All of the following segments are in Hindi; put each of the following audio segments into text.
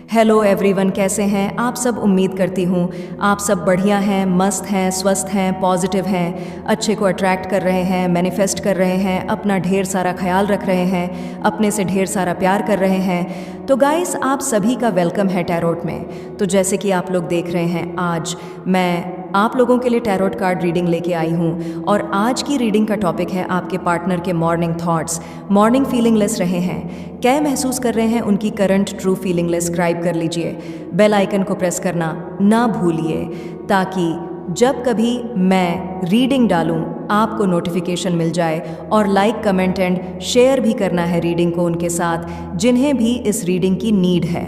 हेलो एवरीवन, कैसे हैं आप सब। उम्मीद करती हूँ आप सब बढ़िया हैं, मस्त हैं, स्वस्थ हैं, पॉजिटिव हैं, अच्छे को अट्रैक्ट कर रहे हैं, मैनिफेस्ट कर रहे हैं, अपना ढेर सारा ख्याल रख रहे हैं, अपने से ढेर सारा प्यार कर रहे हैं। तो गाइस, आप सभी का वेलकम है टैरोट में। तो जैसे कि आप लोग देख रहे हैं, आज मैं आप लोगों के लिए टैरोट कार्ड रीडिंग लेके आई हूँ और आज की रीडिंग का टॉपिक है आपके पार्टनर के मॉर्निंग थॉट्स। मॉर्निंग फीलिंगलेस रहे हैं, क्या महसूस कर रहे हैं, उनकी करंट ट्रू फीलिंगलेस स्क्राइब कर लीजिए। बेल आइकन को प्रेस करना ना भूलिए ताकि जब कभी मैं रीडिंग डालूं आपको नोटिफिकेशन मिल जाए। और लाइक, कमेंट एंड शेयर भी करना है रीडिंग को उनके साथ जिन्हें भी इस रीडिंग की नीड है।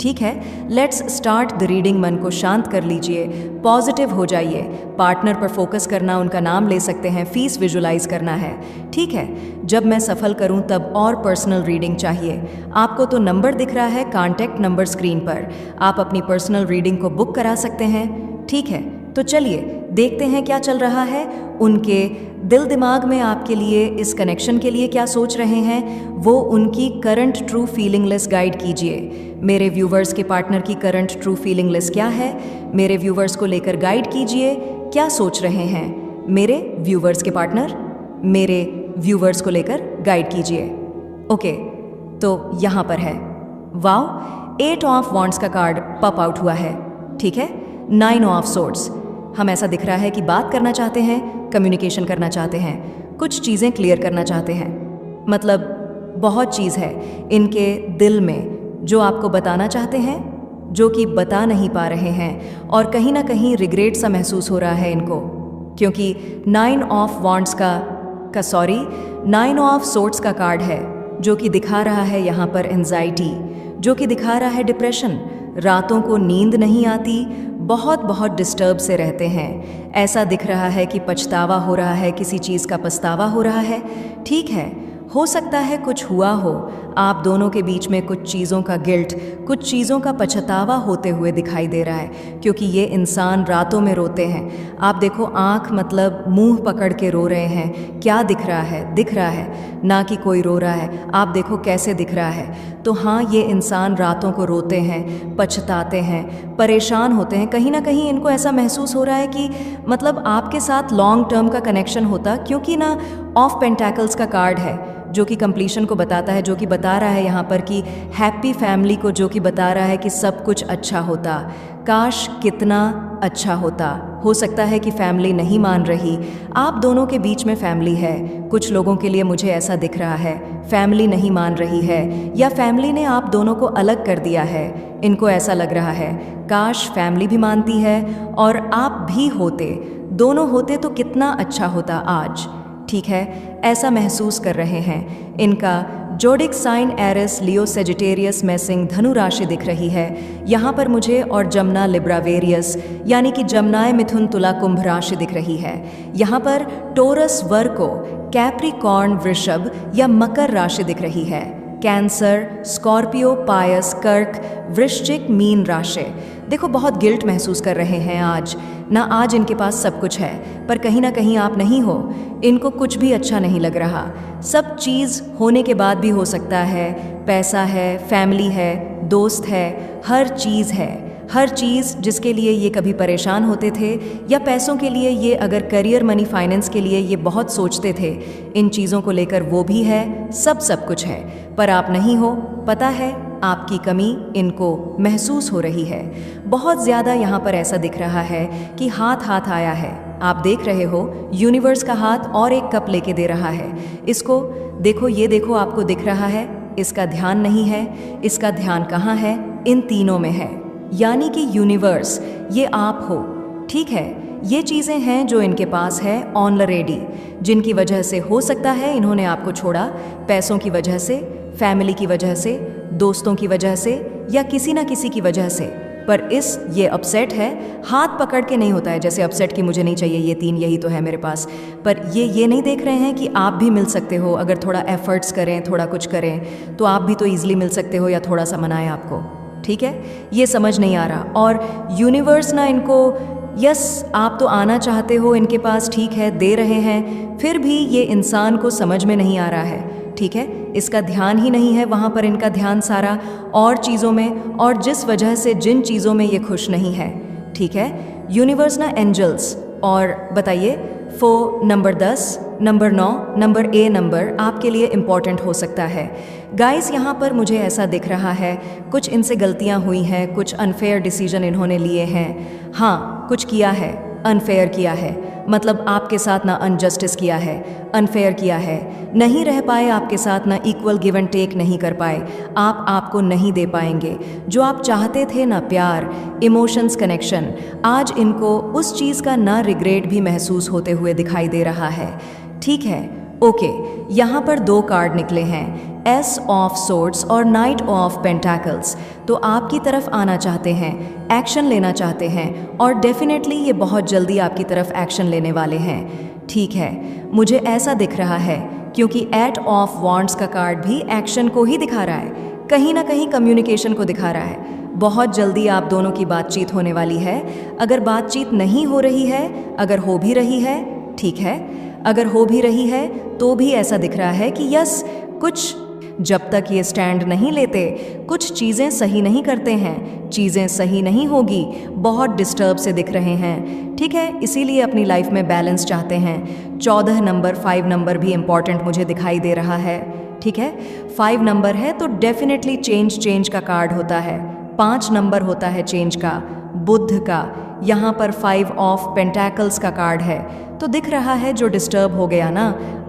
ठीक है, लेट्स स्टार्ट द रीडिंग। मन को शांत कर लीजिए, पॉजिटिव हो जाइए, पार्टनर पर फोकस करना, उनका नाम ले सकते हैं, फीस विजुलाइज करना है। ठीक है, जब मैं सफल करूं तब और पर्सनल रीडिंग चाहिए। आपको तो नंबर दिख रहा है, कॉन्टैक्ट नंबर स्क्रीन पर, आप अपनी पर्सनल रीडिंग को बुक करा सकते हैं। ठीक है, तो चलिए देखते हैं क्या चल रहा है, उनके दिल दिमाग में आपके लिए, इस कनेक्शन के लिए क्या सोच रहे हैं, वो उनकी करंट ट्रू फीलिंगलेस गाइड कीजिए। मेरे व्यूवर्स के पार्टनर की करंट ट्रू फीलिंगलेस क्या है, मेरे व्यूवर्स को लेकर गाइड कीजिए। क्या सोच रहे हैं मेरे व्यूवर्स के पार्टनर, मेरे व्यूवर्स को लेकर गाइड कीजिए। ओके, तो यहाँ पर है, वाओ, 8 ऑफ वॉन्ड्स का कार्ड पॉप आउट हुआ है। ठीक है, 9 ऑफ सोर्ड्स। हम ऐसा दिख रहा है कि बात करना चाहते हैं, कम्युनिकेशन करना चाहते हैं, कुछ चीज़ें क्लियर करना चाहते हैं। मतलब बहुत चीज़ है इनके दिल में जो आपको बताना चाहते हैं, जो कि बता नहीं पा रहे हैं, और कहीं ना कहीं रिग्रेट सा महसूस हो रहा है इनको, क्योंकि 9 ऑफ वॉन्ड्स का 9 ऑफ सोर्ड्स का कार्ड है जो कि दिखा रहा है यहाँ पर एंजाइटी, जो कि दिखा रहा है डिप्रेशन। रातों को नींद नहीं आती, बहुत डिस्टर्ब से रहते हैं। ऐसा दिख रहा है कि पछतावा हो रहा है, किसी चीज़ का पछतावा हो रहा है। ठीक है, हो सकता है कुछ हुआ हो आप दोनों के बीच में, कुछ चीज़ों का गिल्ट, कुछ चीज़ों का पछतावा होते हुए दिखाई दे रहा है, क्योंकि ये इंसान रातों में रोते हैं। आप देखो, आँख मतलब मुंह पकड़ के रो रहे हैं। क्या दिख रहा है? दिख रहा है ना कि कोई रो रहा है, आप देखो कैसे दिख रहा है। तो हाँ, ये इंसान रातों को रोते हैं, पछताते हैं, परेशान होते हैं। कहीं ना कहीं इनको ऐसा महसूस हो रहा है कि मतलब आपके साथ लॉन्ग टर्म का कनेक्शन होता, क्योंकि ना ऑफ पेंटाकल्स का कार्ड है जो कि कंप्लीशन को बताता है, जो कि बता रहा है यहाँ पर कि हैप्पी फैमिली को, जो कि बता रहा है कि सब कुछ अच्छा होता। काश कितना अच्छा होता। हो सकता है कि फैमिली नहीं मान रही, आप दोनों के बीच में फैमिली है। कुछ लोगों के लिए मुझे ऐसा दिख रहा है फैमिली नहीं मान रही है, या फैमिली ने आप दोनों को अलग कर दिया है। इनको ऐसा लग रहा है काश फैमिली भी मानती है और आप भी होते, दोनों होते तो कितना अच्छा होता आज। ठीक है, ऐसा महसूस कर रहे हैं। इनका जोडिक साइन एरिस, लियो, सेजिटेरियस, मैसिंग, धनु राशि दिख रही है यहाँ पर मुझे, और जमुना, लिब्रा, वेरियस यानी कि जमुनाए, मिथुन, तुला, कुंभ राशि दिख रही है यहाँ पर। टोरस, वर्को, कैप्रिकॉर्न, वृषभ या मकर राशि दिख रही है। कैंसर, स्कॉर्पियो, पायस, कर्क, वृश्चिक, मीन राशि। देखो, बहुत गिल्ट महसूस कर रहे हैं आज ना। आज इनके पास सब कुछ है, पर कहीं ना कहीं आप नहीं हो। इनको कुछ भी अच्छा नहीं लग रहा। सब चीज़ होने के बाद भी हो सकता है, पैसा है, फैमिली है, दोस्त है, हर चीज़ है। हर चीज़ जिसके लिए ये कभी परेशान होते थे, या पैसों के लिए ये, अगर करियर, मनी, फाइनेंस के लिए ये बहुत सोचते थे, इन चीज़ों को लेकर वो भी है। सब कुछ है, पर आप नहीं हो। पता है आपकी कमी इनको महसूस हो रही है बहुत ज़्यादा। यहाँ पर ऐसा दिख रहा है कि हाथ आया है, आप देख रहे हो यूनिवर्स का हाथ, और एक कप लेके दे रहा है इसको। देखो, ये देखो, आपको दिख रहा है, इसका ध्यान नहीं है। इसका ध्यान कहाँ है? इन तीनों में है, यानी कि यूनिवर्स, ये आप हो। ठीक है, ये चीज़ें हैं जो इनके पास है ऑलरेडी, जिनकी वजह से हो सकता है इन्होंने आपको छोड़ा, पैसों की वजह से, फैमिली की वजह से, दोस्तों की वजह से, या किसी ना किसी की वजह से। पर ये अपसेट है, हाथ पकड़ के नहीं होता है जैसे अपसेट की मुझे नहीं चाहिए, ये 3 यही तो है मेरे पास। पर ये नहीं देख रहे हैं कि आप भी मिल सकते हो, अगर थोड़ा एफर्ट्स करें, थोड़ा कुछ करें तो आप भी तो ईजिली मिल सकते हो, या थोड़ा सा मनाएं आपको। ठीक है, ये समझ नहीं आ रहा। और यूनिवर्स ना इनको, यस आप तो आना चाहते हो इनके पास, ठीक है, दे रहे हैं, फिर भी ये इंसान को समझ में नहीं आ रहा है। ठीक है, इसका ध्यान ही नहीं है वहाँ पर, इनका ध्यान सारा और चीज़ों में, और जिस वजह से जिन चीज़ों में ये खुश नहीं है। ठीक है, यूनिवर्स ना एंजल्स, और बताइए number 10, number 9, number A number आपके लिए इम्पॉर्टेंट हो सकता है। गाइस यहाँ पर मुझे ऐसा दिख रहा है कुछ इनसे गलतियाँ हुई हैं, कुछ अनफेयर डिसीजन इन्होंने लिए हैं। हाँ, कुछ किया है, अनफेयर किया है, मतलब आपके साथ ना अनजस्टिस किया है, अनफेयर किया है, नहीं रह पाए आपके साथ, ना इक्वल गिव एंड टेक नहीं कर पाए, आप आपको नहीं दे पाएंगे जो आप चाहते थे, ना प्यार, इमोशंस, कनेक्शन। आज इनको उस चीज़ का ना रिग्रेट भी महसूस होते हुए दिखाई दे रहा है। ठीक है, ओके, यहाँ पर 2 कार्ड निकले हैं, एस ऑफ सोर्ड्स और नाइट ऑफ पेंटाकल्स। तो आपकी तरफ आना चाहते हैं, एक्शन लेना चाहते हैं, और डेफिनेटली ये बहुत जल्दी आपकी तरफ एक्शन लेने वाले हैं। ठीक है, मुझे ऐसा दिख रहा है क्योंकि 8 ऑफ वॉन्ड्स का कार्ड भी एक्शन को ही दिखा रहा है, कहीं ना कहीं कम्युनिकेशन को दिखा रहा है। बहुत जल्दी आप दोनों की बातचीत होने वाली है। अगर बातचीत नहीं हो रही है, अगर हो भी रही है, ठीक है, अगर हो भी रही है तो भी ऐसा दिख रहा है कि यस, कुछ जब तक ये स्टैंड नहीं लेते, कुछ चीज़ें सही नहीं करते हैं, चीज़ें सही नहीं होगी, बहुत डिस्टर्ब से दिख रहे हैं। ठीक है, इसीलिए अपनी लाइफ में बैलेंस चाहते हैं। 14 नंबर, 5 नंबर भी इम्पॉर्टेंट मुझे दिखाई दे रहा है। ठीक है, 5 नंबर है तो डेफिनेटली चेंज का कार्ड होता है। 5 नंबर होता है चेंज का, बुध का। यहाँ पर 5 ऑफ पेंटाकल्स का कार्ड है, तो दिख रहा है जो डिस्टर्ब हो गया ना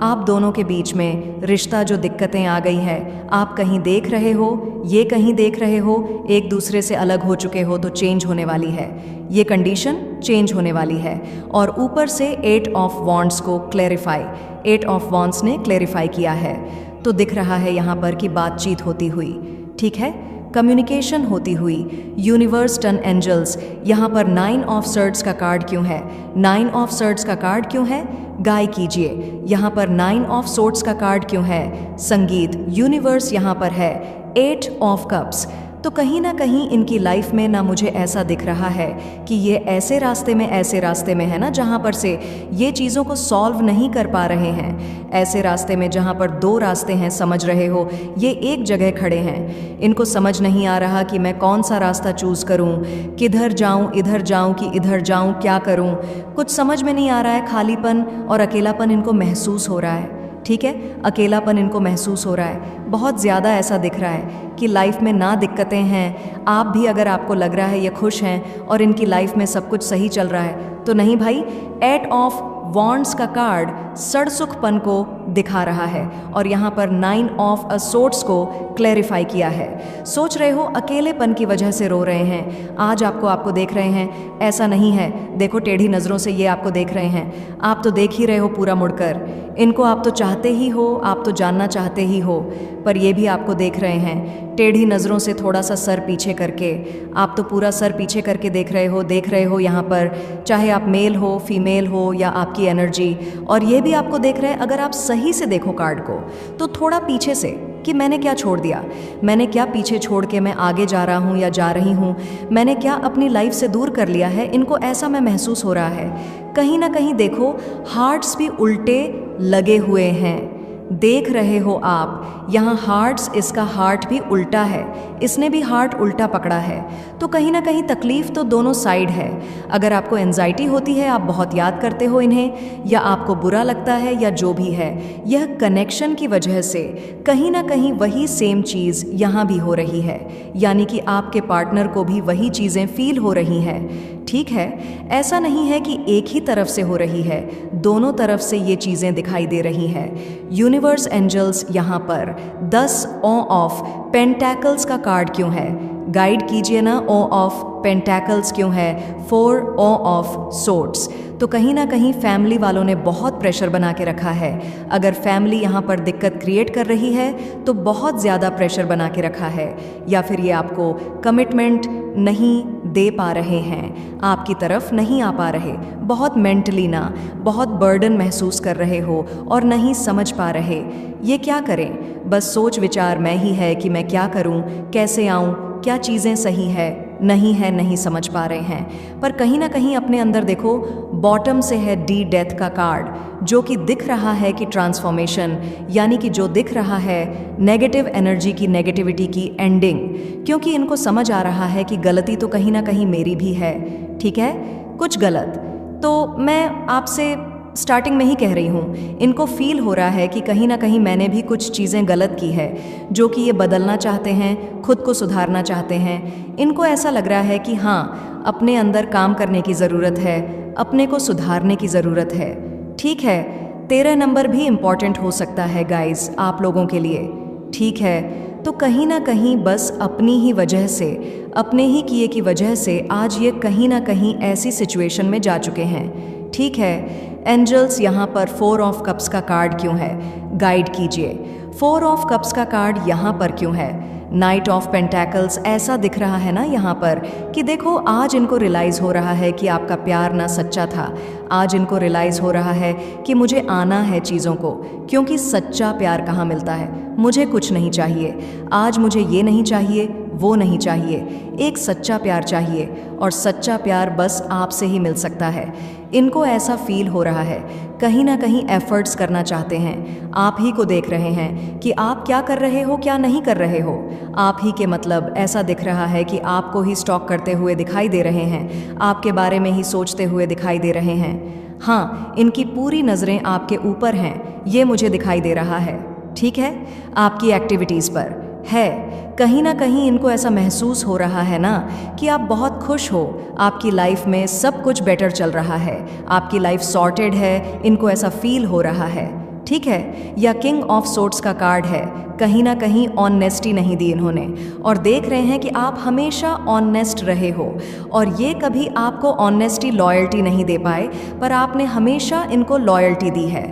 आप दोनों के बीच में, रिश्ता जो दिक्कतें आ गई है, आप कहीं देख रहे हो, ये कहीं देख रहे हो, एक दूसरे से अलग हो चुके हो, तो चेंज होने वाली है, ये कंडीशन चेंज होने वाली है। और ऊपर से 8 ऑफ वॉन्ड्स को क्लैरिफाई, 8 ऑफ वॉन्ड्स ने क्लैरिफाई किया है, तो दिख रहा है यहाँ पर कि बातचीत होती हुई। ठीक है, कम्युनिकेशन होती हुई। यूनिवर्स टर्न एंजल्स, यहाँ पर 9 ऑफ सर्ड्स का कार्ड क्यों है? 9 ऑफ सर्ड्स का कार्ड क्यों है? गाय कीजिए। यहाँ पर 9 ऑफ सोर्ड्स का कार्ड क्यों है? संगीत। यूनिवर्स यहाँ पर है 8 ऑफ कप्स। तो कहीं ना कहीं इनकी लाइफ में ना मुझे ऐसा दिख रहा है कि ये ऐसे रास्ते में है ना जहाँ पर से ये चीज़ों को सॉल्व नहीं कर पा रहे हैं। ऐसे रास्ते में जहाँ पर 2 रास्ते हैं, समझ रहे हो, ये एक जगह खड़े हैं। इनको समझ नहीं आ रहा कि मैं कौन सा रास्ता चूज़ करूँ, किधर जाऊँ, इधर जाऊँ कि इधर जाऊँ, क्या करूँ, कुछ समझ में नहीं आ रहा है। खालीपन और अकेलापन इनको महसूस हो रहा है। ठीक है, अकेलापन इनको महसूस हो रहा है, बहुत ज़्यादा ऐसा दिख रहा है कि लाइफ में ना दिक्कतें हैं। आप भी अगर आपको लग रहा है ये खुश हैं और इनकी लाइफ में सब कुछ सही चल रहा है, तो नहीं भाई, 8 ऑफ वॉन्ड्स का कार्ड सड़सुखपन को दिखा रहा है और यहाँ पर 9 ऑफ सोर्ड्स को क्लैरिफाई किया है। सोच रहे हो अकेलेपन की वजह से रो रहे हैं, आज आपको देख रहे हैं, ऐसा नहीं है। देखो टेढ़ी नज़रों से ये आपको देख रहे हैं, आप तो देख ही रहे हो पूरा मुड़कर। इनको आप तो चाहते ही हो, आप तो जानना चाहते ही हो, पर ये भी आपको देख रहे हैं टेढ़ी नज़रों से, थोड़ा सा सर पीछे करके। आप तो पूरा सर पीछे करके देख रहे हो यहाँ पर, चाहे आप मेल हो, फीमेल हो, या आपकी एनर्जी। और ये भी आपको देख रहे हैं, अगर आप सही से देखो कार्ड को, तो थोड़ा पीछे से कि मैंने क्या छोड़ दिया, मैंने क्या पीछे छोड़ के मैं आगे जा रहा हूँ या जा रही हूँ, मैंने क्या अपनी लाइफ से दूर कर लिया है, इनको ऐसा मैं महसूस हो रहा है। कहीं ना कहीं देखो हार्ट्स भी उल्टे लगे हुए हैं, देख रहे हो आप यहाँ हार्ट्स, इसका हार्ट भी उल्टा है, इसने भी हार्ट उल्टा पकड़ा है। तो कहीं ना कहीं तकलीफ तो दोनों साइड है। अगर आपको एंजाइटी होती है, आप बहुत याद करते हो इन्हें, या आपको बुरा लगता है, या जो भी है, यह कनेक्शन की वजह से कहीं ना कहीं वही सेम चीज़ यहाँ भी हो रही है, यानी कि आपके पार्टनर को भी वही चीज़ें फील हो रही हैं। ठीक है, ऐसा नहीं है कि एक ही तरफ से हो रही है, दोनों तरफ से ये चीज़ें दिखाई दे रही हैं। यूनिवर्स एंजल्स यहाँ पर 10 ऑफ पेंटैकल्स का कार्ड क्यों है? गाइड कीजिए ना, ऑफ पेंटैकल्स क्यों है? 4 ऑफ सोर्ड्स। तो कहीं ना कहीं फैमिली वालों ने बहुत प्रेशर बना के रखा है। अगर फैमिली यहाँ पर दिक्कत क्रिएट कर रही है तो बहुत ज़्यादा प्रेशर बना के रखा है, या फिर ये आपको कमिटमेंट नहीं दे पा रहे हैं, आपकी तरफ नहीं आ पा रहे, बहुत मेंटली ना, बहुत बर्डन महसूस कर रहे हो और नहीं समझ पा रहे ये क्या करें। बस सोच विचार में ही है कि मैं क्या करूं, कैसे आऊं, क्या चीज़ें सही है, नहीं है, नहीं समझ पा रहे हैं। पर कहीं ना कहीं अपने अंदर देखो, बॉटम से है डी डेथ का कार्ड, जो कि दिख रहा है कि ट्रांसफॉर्मेशन, यानी कि जो दिख रहा है नेगेटिव एनर्जी की, नेगेटिविटी की एंडिंग। क्योंकि इनको समझ आ रहा है कि गलती तो कहीं ना कहीं मेरी भी है, ठीक है, कुछ गलत। तो मैं आपसे स्टार्टिंग में ही कह रही हूँ, इनको फील हो रहा है कि कहीं ना कहीं मैंने भी कुछ चीज़ें गलत की है, जो कि ये बदलना चाहते हैं, खुद को सुधारना चाहते हैं। इनको ऐसा लग रहा है कि हाँ, अपने अंदर काम करने की ज़रूरत है, अपने को सुधारने की ज़रूरत है। ठीक है, 13 नंबर भी इम्पॉर्टेंट हो सकता है गाइज आप लोगों के लिए, ठीक है। तो कहीं ना कहीं बस अपनी ही वजह से, अपने ही किए की वजह से आज ये कहीं ना कहीं ऐसी सिचुएशन में जा चुके हैं, ठीक है। एंजल्स यहाँ पर 4 ऑफ कप्स का कार्ड क्यों है, गाइड कीजिए। 4 ऑफ कप्स का कार्ड यहाँ पर क्यों है, नाइट ऑफ पेंटैकल्स ऐसा दिख रहा है ना यहाँ पर कि देखो आज इनको रियलाइज़ हो रहा है कि आपका प्यार ना सच्चा था। आज इनको रियलाइज़ हो रहा है कि मुझे आना है चीज़ों को, क्योंकि सच्चा प्यार कहाँ मिलता है। मुझे कुछ नहीं चाहिए आज, मुझे ये नहीं चाहिए, वो नहीं चाहिए, एक सच्चा प्यार चाहिए, और सच्चा प्यार बस आपसे ही मिल सकता है। इनको ऐसा फील हो रहा है, कहीं ना कहीं एफर्ट्स करना चाहते हैं, आप ही को देख रहे हैं कि आप क्या कर रहे हो, क्या नहीं कर रहे हो। आप ही के मतलब ऐसा दिख रहा है कि आपको ही स्टॉक करते हुए दिखाई दे रहे हैं, आपके बारे में ही सोचते हुए दिखाई दे रहे हैं। हाँ, इनकी पूरी नज़रें आपके ऊपर हैं, ये मुझे दिखाई दे रहा है, ठीक है, आपकी एक्टिविटीज़ पर है। कहीं ना कहीं इनको ऐसा महसूस हो रहा है ना कि आप बहुत खुश हो, आपकी लाइफ में सब कुछ बेटर चल रहा है, आपकी लाइफ सॉर्टेड है, इनको ऐसा फील हो रहा है, ठीक है। या किंग ऑफ सोर्ड्स का कार्ड है, कहीं ना कहीं ऑनेस्टी नहीं दी इन्होंने, और देख रहे हैं कि आप हमेशा ऑनेस्ट रहे हो, और ये कभी आपको ऑनेस्टी, लॉयल्टी नहीं दे पाए, पर आपने हमेशा इनको लॉयल्टी दी है,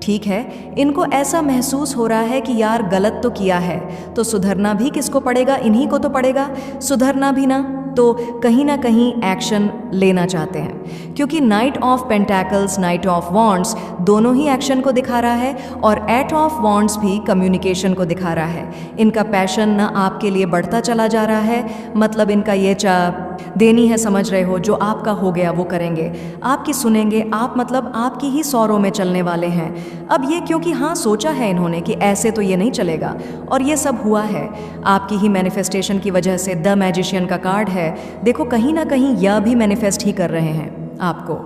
ठीक है। इनको ऐसा महसूस हो रहा है कि यार गलत तो किया है, तो सुधरना भी किसको पड़ेगा, इन्हीं को तो पड़ेगा सुधरना भी ना, तो कहीं ना कहीं एक्शन लेना चाहते हैं। क्योंकि knight of pentacles, knight of wands दोनों ही एक्शन को दिखा रहा है, और एट ऑफ वॉन्ड्स भी कम्युनिकेशन को दिखा रहा है। इनका पैशन ना आपके लिए बढ़ता चला जा रहा है, मतलब इनका ये देनी है, समझ रहे हो, जो आपका हो गया वो करेंगे, आपकी सुनेंगे, आप मतलब आपकी ही सौरों में चलने वाले हैं। अब ये क्योंकि हाँ सोचा है इन्होंने कि ऐसे तो ये नहीं चलेगा, और ये सब हुआ है आपकी ही मैनिफेस्टेशन की वजह से। द मैजिशियन का कार्ड है, देखो कहीं ना कहीं यह भी मैनिफेस्ट ही कर रहे हैं आपको,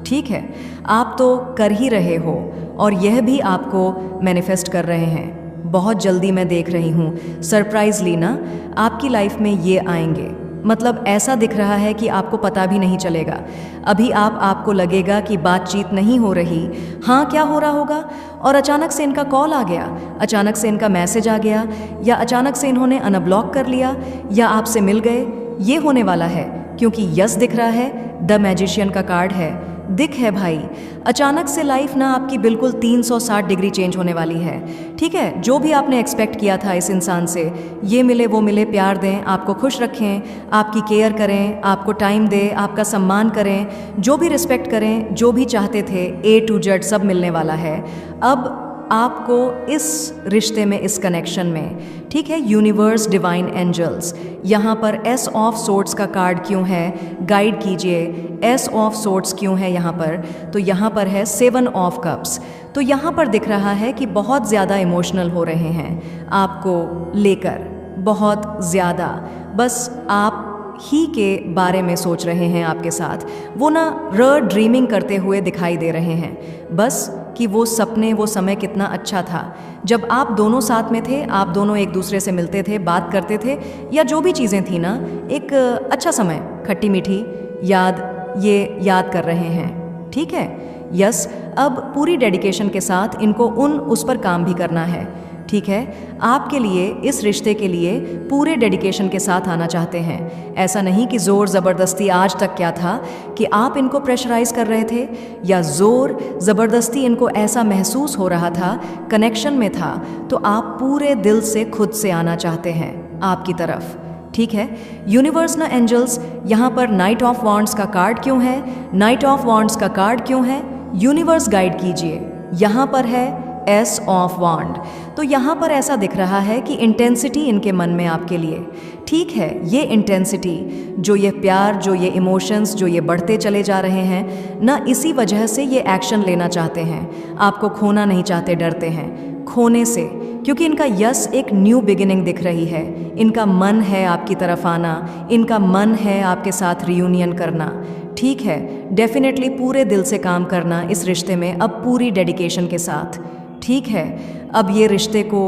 ठीक है। आप तो कर ही रहे हो, और यह भी आपको मैनिफेस्ट कर रहे हैं। बहुत जल्दी मैं देख रही हूँ, सरप्राइजली ना आपकी लाइफ में ये आएंगे, मतलब ऐसा दिख रहा है कि आपको पता भी नहीं चलेगा। अभी आपको लगेगा कि बातचीत नहीं हो रही, हाँ क्या हो रहा होगा, और अचानक से इनका कॉल आ गया, अचानक से इनका मैसेज आ गया, या अचानक से इन्होंने अनब्लॉक कर लिया, या आपसे मिल गए, ये होने वाला है। क्योंकि यस दिख रहा है, द मैजिशियन का कार्ड है, दिख है भाई, अचानक से लाइफ ना आपकी बिल्कुल 360 डिग्री चेंज होने वाली है, ठीक है। जो भी आपने एक्सपेक्ट किया था इस इंसान से, ये मिले वो मिले, प्यार दें, आपको खुश रखें, आपकी केयर करें, आपको टाइम दें, आपका सम्मान करें, जो भी रिस्पेक्ट करें, जो भी चाहते थे A to Z सब मिलने वाला है अब आपको इस रिश्ते में, इस कनेक्शन में, ठीक है। यूनिवर्स, डिवाइन एंजल्स, यहाँ पर एस ऑफ सोर्ड्स का कार्ड क्यों है, गाइड कीजिए। एस ऑफ सोर्ड्स क्यों है यहाँ पर, तो यहाँ पर है 7 ऑफ कप्स। तो यहाँ पर दिख रहा है कि बहुत ज़्यादा इमोशनल हो रहे हैं आपको लेकर, बहुत ज़्यादा, बस आप ही के बारे में सोच रहे हैं आपके साथ, वो ना ड्रीमिंग करते हुए दिखाई दे रहे हैं, बस कि वो सपने, वो समय कितना अच्छा था जब आप दोनों साथ में थे, आप दोनों एक दूसरे से मिलते थे, बात करते थे, या जो भी चीज़ें थी ना, एक अच्छा समय, खट्टी मीठी याद, ये याद कर रहे हैं, ठीक है। यस, अब पूरी डेडिकेशन के साथ इनको उस पर काम भी करना है, ठीक है। आपके लिए, इस रिश्ते के लिए पूरे डेडिकेशन के साथ आना चाहते हैं। ऐसा नहीं कि ज़ोर ज़बरदस्ती, आज तक क्या था कि आप इनको प्रेशराइज कर रहे थे, या ज़ोर ज़बरदस्ती इनको ऐसा महसूस हो रहा था, कनेक्शन में था, तो आप पूरे दिल से खुद से आना चाहते हैं आपकी तरफ, ठीक है। यूनिवर्स ना एंजल्स, यहाँ पर नाइट ऑफ वॉन्ड्स का कार्ड क्यों है, नाइट ऑफ वॉन्ड्स का कार्ड क्यों है, यूनिवर्स गाइड कीजिए। यहाँ पर है एस ऑफ वांड। तो यहाँ पर ऐसा दिख रहा है कि इंटेंसिटी इनके मन में आपके लिए, ठीक है, ये इंटेंसिटी, जो ये प्यार, जो ये इमोशंस, जो ये बढ़ते चले जा रहे हैं ना, इसी वजह से ये एक्शन लेना चाहते हैं। आपको खोना नहीं चाहते, डरते हैं खोने से, क्योंकि इनका यस एक न्यू बिगिनिंग दिख रही है। इनका मन है आपकी तरफ आना, इनका मन है आपके साथ रियूनियन करना, ठीक है, डेफिनेटली पूरे दिल से काम करना इस रिश्ते में, अब पूरी डेडिकेशन के साथ, ठीक है। अब ये रिश्ते को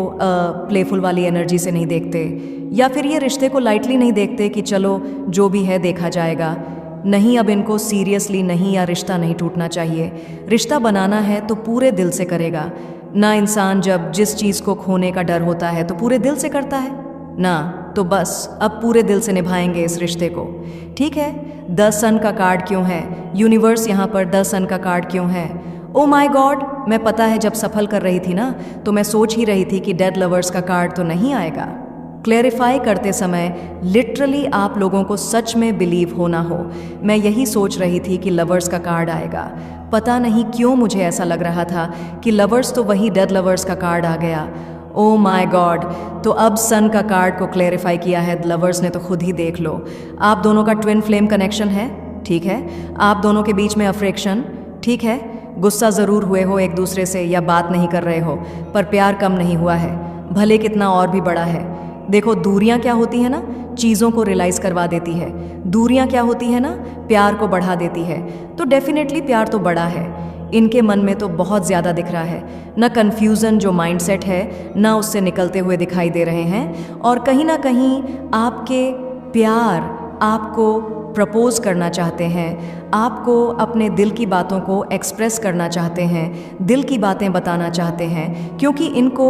प्लेफुल वाली एनर्जी से नहीं देखते, या फिर ये रिश्ते को लाइटली नहीं देखते कि चलो जो भी है देखा जाएगा। नहीं, अब इनको सीरियसली नहीं, या रिश्ता नहीं टूटना चाहिए। रिश्ता बनाना है तो पूरे दिल से करेगा ना। इंसान जब जिस चीज़ को खोने का डर होता है तो पूरे दिल से करता है ना, तो बस अब पूरे दिल से निभाएंगे इस रिश्ते को, ठीक है। 10 सन का कार्ड क्यों है? यूनिवर्स यहाँ पर 10 सन का कार्ड क्यों है? ओ माय गॉड, मैं पता है जब सफल कर रही थी ना, तो मैं सोच ही रही थी कि डेड लवर्स का कार्ड तो नहीं आएगा। क्लेरिफाई करते समय लिटरली आप लोगों को सच में बिलीव होना हो, मैं यही सोच रही थी कि लवर्स का कार्ड आएगा। पता नहीं क्यों मुझे ऐसा लग रहा था कि लवर्स तो वही डेड लवर्स का कार्ड आ गया। ओ माय गॉड, तो अब सन का कार्ड को क्लेरिफाई किया है लवर्स ने, तो खुद ही देख लो। आप दोनों का ट्विन फ्लेम कनेक्शन है, ठीक है। आप दोनों के बीच में अफ्रेक्शन, ठीक है। गुस्सा ज़रूर हुए हो एक दूसरे से, या बात नहीं कर रहे हो, पर प्यार कम नहीं हुआ है, भले कितना और भी बड़ा है। देखो, दूरियां क्या होती है ना, चीज़ों को रियलाइज करवा देती है। दूरियां क्या होती है ना, प्यार को बढ़ा देती है। तो डेफिनेटली प्यार तो बड़ा है, इनके मन में तो बहुत ज़्यादा दिख रहा है ना। कन्फ्यूज़न जो माइंडसेट है ना, उससे निकलते हुए दिखाई दे रहे हैं, और कहीं ना कहीं आपके प्यार आपको प्रपोज करना चाहते हैं, आपको अपने दिल की बातों को एक्सप्रेस करना चाहते हैं, दिल की बातें बताना चाहते हैं, क्योंकि इनको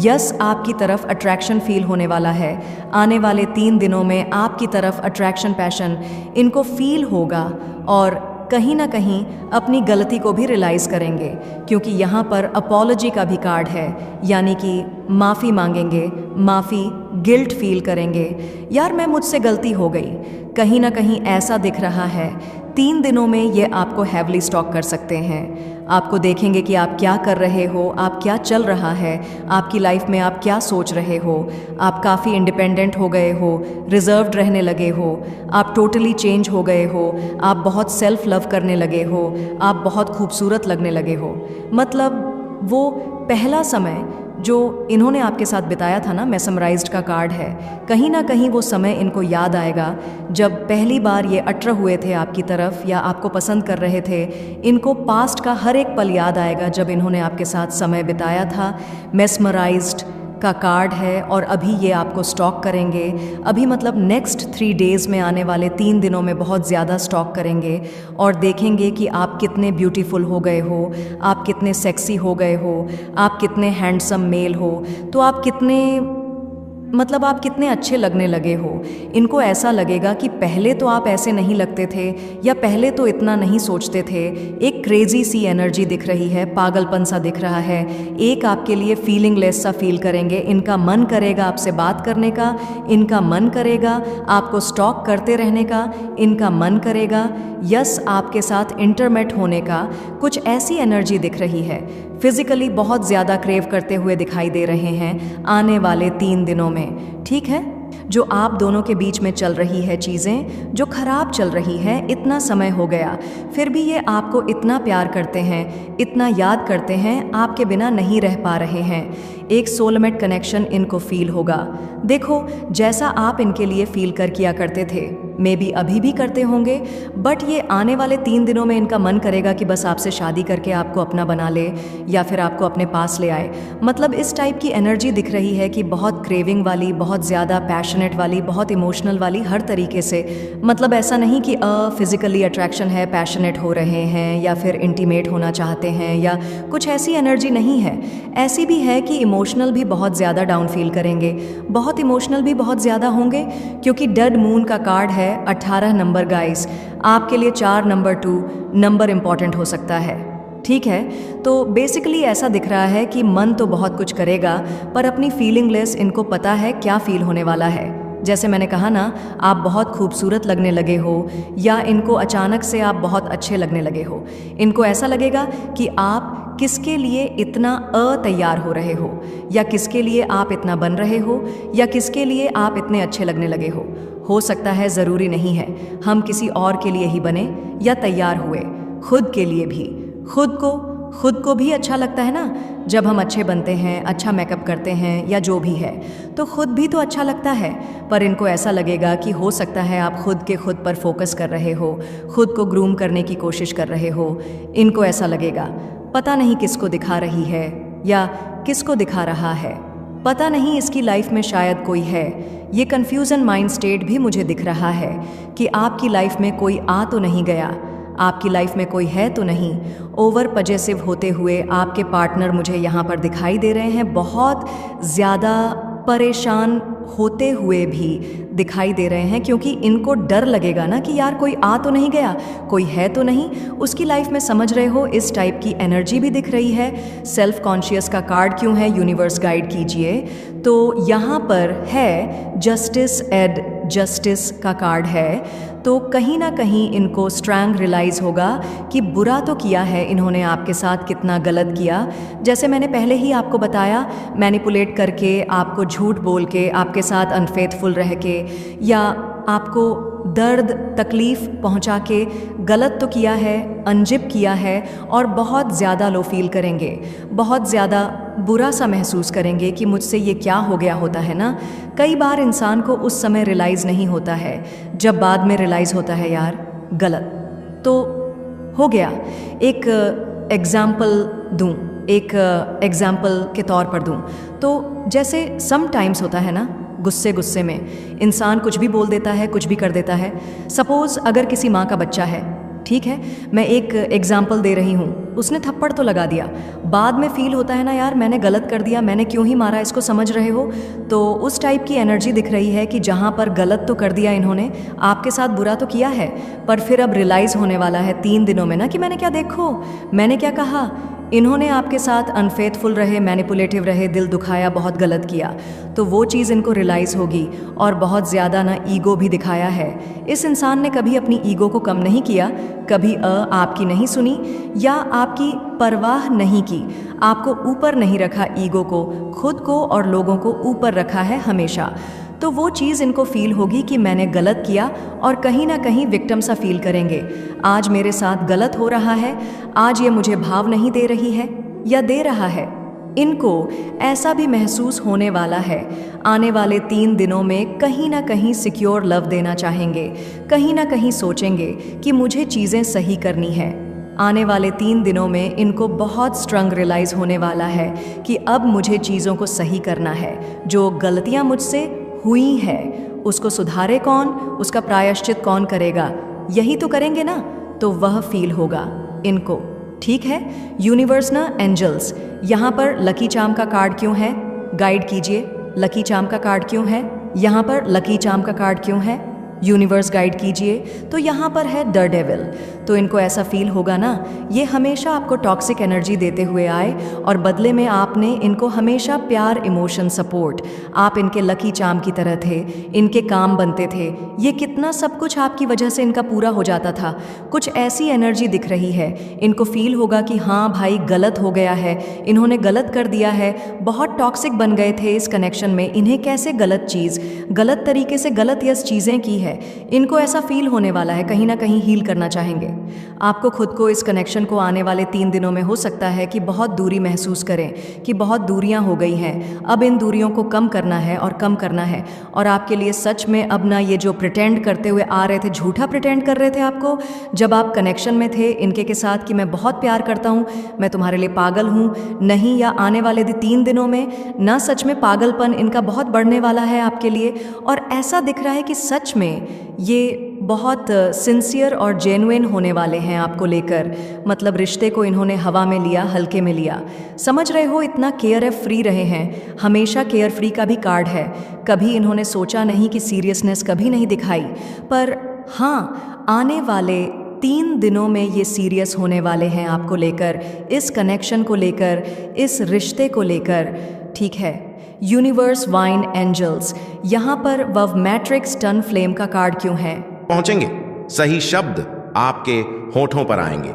यस आपकी तरफ अट्रैक्शन फील होने वाला है। आने वाले 3 दिनों में आपकी तरफ अट्रैक्शन, पैशन इनको फील होगा, और कहीं ना कहीं अपनी गलती को भी रियलाइज़ करेंगे, क्योंकि यहाँ पर अपॉलॉजी का भी कार्ड है, यानी कि माफ़ी मांगेंगे, माफ़ी, गिल्ट फील करेंगे, यार मैं मुझसे गलती हो गई। कहीं ना कहीं ऐसा दिख रहा है 3 दिनों में ये आपको हैवली स्टॉक कर सकते हैं। आपको देखेंगे कि आप क्या कर रहे हो, आप क्या चल रहा है आपकी लाइफ में, आप क्या सोच रहे हो। आप काफ़ी इंडिपेंडेंट हो गए हो, रिजर्व्ड रहने लगे हो, आप टोटली चेंज हो गए हो, आप बहुत सेल्फ लव करने लगे हो, आप बहुत खूबसूरत लगने लगे हो। मतलब वो पहला समय जो इन्होंने आपके साथ बिताया था ना, मेसमराइज्ड का कार्ड है, कहीं ना कहीं वो समय इनको याद आएगा जब पहली बार ये अट्रैक्ट हुए थे आपकी तरफ, या आपको पसंद कर रहे थे। इनको पास्ट का हर एक पल याद आएगा जब इन्होंने आपके साथ समय बिताया था। मेसमराइज्ड का कार्ड है, और अभी ये आपको स्टॉक करेंगे। अभी मतलब नेक्स्ट 3 डेज़ में, आने वाले 3 दिनों में बहुत ज़्यादा स्टॉक करेंगे, और देखेंगे कि आप कितने ब्यूटीफुल हो गए हो, आप कितने सेक्सी हो गए हो, आप कितने हैंडसम मेल हो, तो आप कितने, मतलब आप कितने अच्छे लगने लगे हो। इनको ऐसा लगेगा कि पहले तो आप ऐसे नहीं लगते थे, या पहले तो इतना नहीं सोचते थे। एक क्रेजी सी एनर्जी दिख रही है, पागलपन सा दिख रहा है, एक आपके लिए फीलिंगलेस सा फील करेंगे। इनका मन करेगा आपसे बात करने का, इनका मन करेगा आपको स्टॉक करते रहने का, इनका मन करेगा यस आपके साथ इंटरमेट होने का। कुछ ऐसी एनर्जी दिख रही है, फिजिकली बहुत ज़्यादा क्रेव करते हुए दिखाई दे रहे हैं आने वाले 3 दिनों में, ठीक है। जो आप दोनों के बीच में चल रही है चीज़ें, जो खराब चल रही है, इतना समय हो गया, फिर भी ये आपको इतना प्यार करते हैं, इतना याद करते हैं, आपके बिना नहीं रह पा रहे हैं। एक सोलमेट कनेक्शन इनको फील होगा। देखो, जैसा आप इनके लिए फील कर किया करते थे, मे बी अभी भी करते होंगे, बट ये आने वाले 3 दिनों में इनका मन करेगा कि बस आपसे शादी करके आपको अपना बना ले, या फिर आपको अपने पास ले आए। मतलब इस टाइप की एनर्जी दिख रही है कि बहुत क्रेविंग वाली, बहुत ज़्यादा पैशनेट वाली, बहुत इमोशनल वाली, हर तरीके से। मतलब ऐसा नहीं कि फिजिकली अट्रैक्शन है, पैशनेट हो रहे हैं, या फिर इंटीमेट होना चाहते हैं, या कुछ ऐसी एनर्जी नहीं है। ऐसी भी है कि इमोशनल भी बहुत ज़्यादा डाउन फील करेंगे, बहुत इमोशनल भी बहुत ज़्यादा होंगे, क्योंकि डेड मून का कार्ड है 18 नंबर। गाइस, आपके लिए 4 नंबर 2 नंबर इंपॉर्टेंट हो सकता है, ठीक है। तो बेसिकली ऐसा दिख रहा है कि मन तो बहुत कुछ करेगा, पर अपनी फीलिंगलेस इनको पता है क्या फील होने वाला है। जैसे मैंने कहा ना, आप बहुत खूबसूरत लगने लगे हो, या इनको अचानक से आप बहुत अच्छे लगने लगे हो। इनको ऐसा लगेगा कि आप किसके लिए इतना अतैयार हो रहे हो, या किसके लिए आप इतना बन रहे हो, या किसके लिए आप इतने अच्छे लगने लगे हो सकता है, ज़रूरी नहीं है हम किसी और के लिए ही बने या तैयार हुए, खुद के लिए भी। खुद को भी अच्छा लगता है ना, जब हम अच्छे बनते हैं, अच्छा मेकअप करते हैं या जो भी है, तो खुद भी तो अच्छा लगता है। पर इनको ऐसा लगेगा कि हो सकता है आप खुद पर फोकस कर रहे हो, खुद को ग्रूम करने की कोशिश कर रहे हो। इनको ऐसा लगेगा, पता नहीं किसको दिखा रही है या किसको दिखा रहा है, पता नहीं इसकी लाइफ में शायद कोई है। ये कन्फ्यूज़न माइंड स्टेट भी मुझे दिख रहा है कि आपकी लाइफ में कोई आ तो नहीं गया, आपकी लाइफ में कोई है तो नहीं। ओवर पजेसिव होते हुए आपके पार्टनर मुझे यहाँ पर दिखाई दे रहे हैं, बहुत ज़्यादा परेशान होते हुए भी दिखाई दे रहे हैं, क्योंकि इनको डर लगेगा ना कि यार कोई आ तो नहीं गया, कोई है तो नहीं उसकी लाइफ में, समझ रहे हो। इस टाइप की एनर्जी भी दिख रही है। सेल्फ कॉन्शियस का कार्ड क्यों है, यूनिवर्स गाइड कीजिए। तो यहाँ पर है जस्टिस का कार्ड है। तो कहीं ना कहीं इनको स्ट्रैंग रियलाइज़ होगा कि बुरा तो किया है इन्होंने आपके साथ, कितना गलत किया। जैसे मैंने पहले ही आपको बताया, मैनिपुलेट करके, आपको झूठ बोल के, आपके साथ अनफेथफुल रह के, या आपको दर्द तकलीफ़ पहुंचा के गलत तो किया है, अनजिप किया है, और बहुत ज़्यादा लो फील करेंगे, बहुत ज़्यादा बुरा सा महसूस करेंगे कि मुझसे ये क्या हो गया। होता है ना, कई बार इंसान को उस समय रियलाइज़ नहीं होता है, जब बाद में रियलाइज़ होता है यार गलत तो हो गया। एक एग्ज़ाम्पल के तौर पर दूं तो जैसे सम टाइम्स होता है ना, गुस्से में इंसान कुछ भी बोल देता है, कुछ भी कर देता है। सपोज़ अगर किसी माँ का बच्चा है, ठीक है, मैं एक एग्जाम्पल दे रही हूँ, उसने थप्पड़ तो लगा दिया, बाद में फील होता है ना यार मैंने गलत कर दिया, मैंने क्यों ही मारा इसको, समझ रहे हो। तो उस टाइप की एनर्जी दिख रही है कि जहाँ पर गलत तो कर दिया इन्होंने, आपके साथ बुरा तो किया है, पर फिर अब रियलाइज़ होने वाला है 3 दिनों में ना कि मैंने क्या, देखो मैंने क्या कहा। इन्होंने आपके साथ अनफेथफुल रहे, मैनिपुलेटिव रहे, दिल दुखाया, बहुत गलत किया। तो वो चीज़ इनको रियलाइज़ होगी, और बहुत ज़्यादा ना ईगो भी दिखाया है। इस इंसान ने कभी अपनी ईगो को कम नहीं किया, कभी आपकी नहीं सुनी या आपकी परवाह नहीं की, आपको ऊपर नहीं रखा, ईगो को, खुद को और लोगों को ऊपर रखा है हमेशा। तो वो चीज़ इनको फील होगी कि मैंने गलत किया, और कहीं ना कहीं विक्टिम सा फील करेंगे। आज मेरे साथ गलत हो रहा है, आज ये मुझे भाव नहीं दे रही है या दे रहा है। इनको ऐसा भी महसूस होने वाला है, आने वाले 3 दिनों में कहीं ना कहीं सिक्योर लव देना चाहेंगे, कहीं ना कहीं सोचेंगे कि मुझे चीज़ें सही करनी है। आने वाले 3 दिनों में इनको बहुत स्ट्रॉन्ग रियलाइज़ होने वाला है कि अब मुझे चीज़ों को सही करना है। जो गलतियाँ मुझसे हुई है उसको सुधारे कौन, उसका प्रायश्चित कौन करेगा, यही तो करेंगे ना, तो वह फील होगा इनको। ठीक है, यूनिवर्स ना, एंजल्स, यहाँ पर लकी चार्म का कार्ड क्यों है, गाइड कीजिए। लकी चार्म का कार्ड क्यों है यहाँ पर, लकी चार्म का कार्ड क्यों है, यूनिवर्स गाइड कीजिए। तो यहाँ पर है द डेविल। तो इनको ऐसा फील होगा ना, ये हमेशा आपको टॉक्सिक एनर्जी देते हुए आए, और बदले में आपने इनको हमेशा प्यार, इमोशन, सपोर्ट, आप इनके लकी चार्म की तरह थे, इनके काम बनते थे। ये कितना सब कुछ आपकी वजह से इनका पूरा हो जाता था। कुछ ऐसी एनर्जी दिख रही है, इनको फील होगा कि हाँ भाई गलत हो गया है, इन्होंने गलत कर दिया है, बहुत टॉक्सिक बन गए थे इस कनेक्शन में, इन्हें कैसे गलत चीज़, गलत तरीके से गलत चीज़ें की है। इनको ऐसा फील होने वाला है, कहीं ना कहीं हील करना चाहेंगे। आपको खुद को, इस कनेक्शन को आने वाले 3 दिनों में हो सकता है कि बहुत दूरी महसूस करें, कि बहुत दूरियां हो गई हैं, अब इन दूरियों को कम करना है और कम करना है। और आपके लिए सच में अब ना, ये जो प्रिटेंड करते हुए आ रहे थे, झूठा प्रिटेंड कर रहे थे आपको जब आप कनेक्शन में थे इनके के साथ, कि मैं बहुत प्यार करता हूँ, मैं तुम्हारे लिए पागल हूँ, नहीं, या आने वाले 3 दिनों में ना सच में पागलपन इनका बहुत बढ़ने वाला है आपके लिए। और ऐसा दिख रहा है कि सच में ये बहुत सिंसियर और जेन्युइन होने वाले हैं आपको लेकर, मतलब रिश्ते को इन्होंने हवा में लिया, हल्के में लिया, समझ रहे हो। इतना केयर फ्री रहे हैं, हमेशा केयर फ्री का भी कार्ड है, कभी इन्होंने सोचा नहीं कि सीरियसनेस कभी नहीं दिखाई। पर हाँ, आने वाले 3 दिनों में ये सीरियस होने वाले हैं आपको लेकर, इस कनेक्शन को लेकर, इस रिश्ते को लेकर। ठीक है, यूनिवर्स वाइन एंजल्स, यहाँ पर वव मैट्रिक्स टन फ्लेम का कार्ड क्यों है? पहुंचेंगे, सही शब्द आपके होठों पर आएंगे।